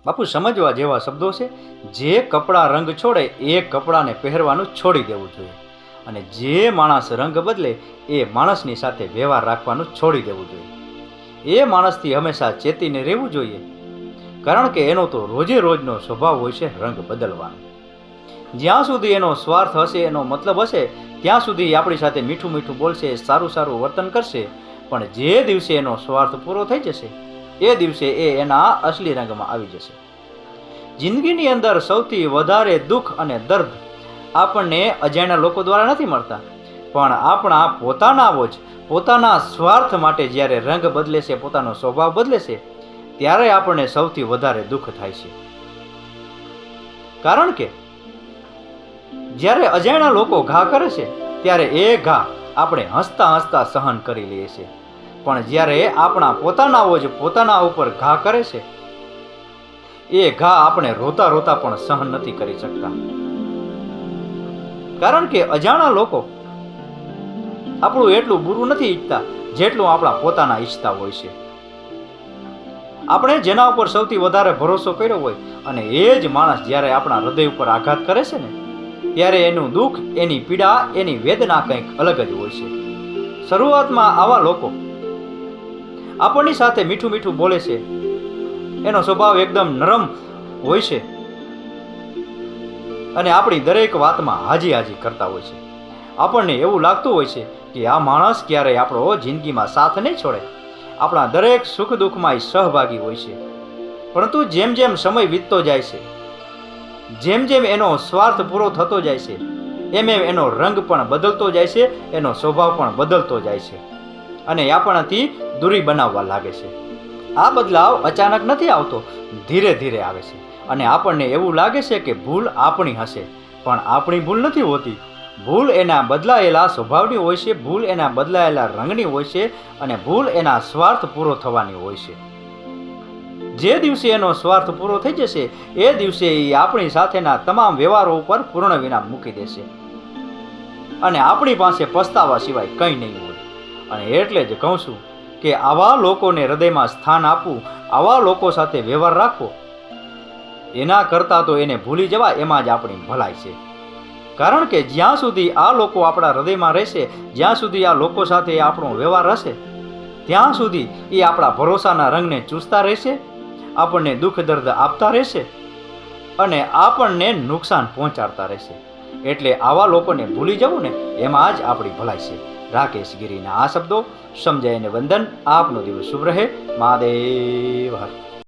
બાપુ સમજવા જેવા શબ્દો છે. જે કપડાં રંગ છોડે એ કપડાને પહેરવાનું છોડી દેવું જોઈએ, અને જે માણસ રંગ બદલે એ માણસની સાથે વ્યવહાર રાખવાનું છોડી દેવું જોઈએ. એ માણસથી હંમેશા ચેતીને રહેવું જોઈએ, કારણ કે એનો તો રોજે રોજનો સ્વભાવ હોય છે રંગ બદલવાનો. જ્યાં સુધી એનો સ્વાર્થ હશે, એનો મતલબ હશે, ત્યાં સુધી આપણી સાથે મીઠું મીઠું બોલશે, સારું સારું વર્તન કરશે. પણ જે દિવસે એનો સ્વાર્થ પૂરો થઈ જશે એ દિવસે એ એના અસલી રંગમાં આવી જશે. જિંદગીની અંદર સૌથી વધારે દુઃખ અને દર્દ આપણને અજાણ્યા લોકો દ્વારા નથી મળતા, પણ આપણા પોતાના જ પોતાના સ્વાર્થ માટે જ્યારે રંગ બદલે છે, પોતાનો સ્વભાવ બદલે છે, ત્યારે આપણને સૌથી વધારે દુઃખ થાય છે. કારણ કે જ્યારે અજાણ્યા લોકો ઘા કરે છે ત્યારે એ ઘા આપણે હસતા હસતા સહન કરી લઈએ છીએ, પણ જ્યારે આપણા પોતાના જ પોતાના ઉપર ઘા કરે છે એ ઘા આપણે રોતા રોતા પણ સહન નથી કરી શકતા. કારણ કે અજાણ્યા લોકો આપણું એટલું બુરું નથી ઈચ્છતા જેટલું આપણા પોતાના ઈચ્છતા હોય છે. આપણે જેના ઉપર સૌથી વધારે ભરોસો કર્યો હોય અને એ જ માણસ જ્યારે આપણા હૃદય ઉપર આઘાત કરે છે ને, ત્યારે એનું દુઃખ, એની પીડા, એની વેદના કંઈક અલગ જ હોય છે. શરૂઆતમાં આવા લોકો આપણની સાથે મીઠું મીઠું બોલે છે, એનો સ્વભાવ એકદમ નરમ હોય છે અને આપણી દરેક વાતમાં હાજી હાજી કરતા હોય છે. આપણને એવું લાગતું હોય છે કે આ માણસ ક્યારેય આપણો જિંદગીમાં સાથ નહીં છોડે, આપણા દરેક સુખ દુઃખમાં એ સહભાગી હોય છે. પરંતુ જેમ જેમ સમય વીતતો જાય છે, જેમ જેમ એનો સ્વાર્થ પૂરો થતો જાય છે, એમ એમ એનો રંગ પણ બદલતો જાય છે, એનો સ્વભાવ પણ બદલતો જાય છે અને આપણાથી દૂરી બનાવવા લાગે છે. આ બદલાવ અચાનક નથી આવતો, ધીરે ધીરે આવે છે અને આપણને એવું લાગે છે કે ભૂલ આપણી હશે, પણ આપણી ભૂલ નથી હોતી. ભૂલ એના બદલાયેલા સ્વભાવની હોય છે, ભૂલ એના બદલાયેલા રંગની હોય છે અને ભૂલ એના સ્વાર્થ પૂરો થવાની હોય છે. જે દિવસે એનો સ્વાર્થ પૂરો થઈ જશે એ દિવસે એ આપણી સાથેના તમામ વ્યવહારો ઉપર પૂર્ણ વિરામ મૂકી દેશે અને આપણી પાસે પસ્તાવા સિવાય કંઈ નહીં હોય. અને એટલે જ કહું છું કે આવા લોકોને હૃદયમાં સ્થાન આપવું, આવા લોકો સાથે વ્યવહાર રાખવો, એના કરતાં તો એને ભૂલી જવા એમાં જ આપણી ભલાઈ છે. કારણ કે જ્યાં સુધી આ લોકો આપણા હૃદયમાં રહેશે, જ્યાં સુધી આ લોકો સાથે આપણો વ્યવહાર હશે, ત્યાં સુધી એ આપણા ભરોસાના રંગને ચૂસતા રહેશે, આપણને દુઃખ દર્દ આપતા રહેશે અને આપણને નુકસાન પહોંચાડતા રહેશે. એટલે આવા લોકોને ભૂલી જવું ને એમાં જ આપણી ભલાઈ છે. રાકેશ ગીરીના આ શબ્દો સમજાઈને વંદન. આપનો દિવસ શુભ રહે. મહાદેવ હર.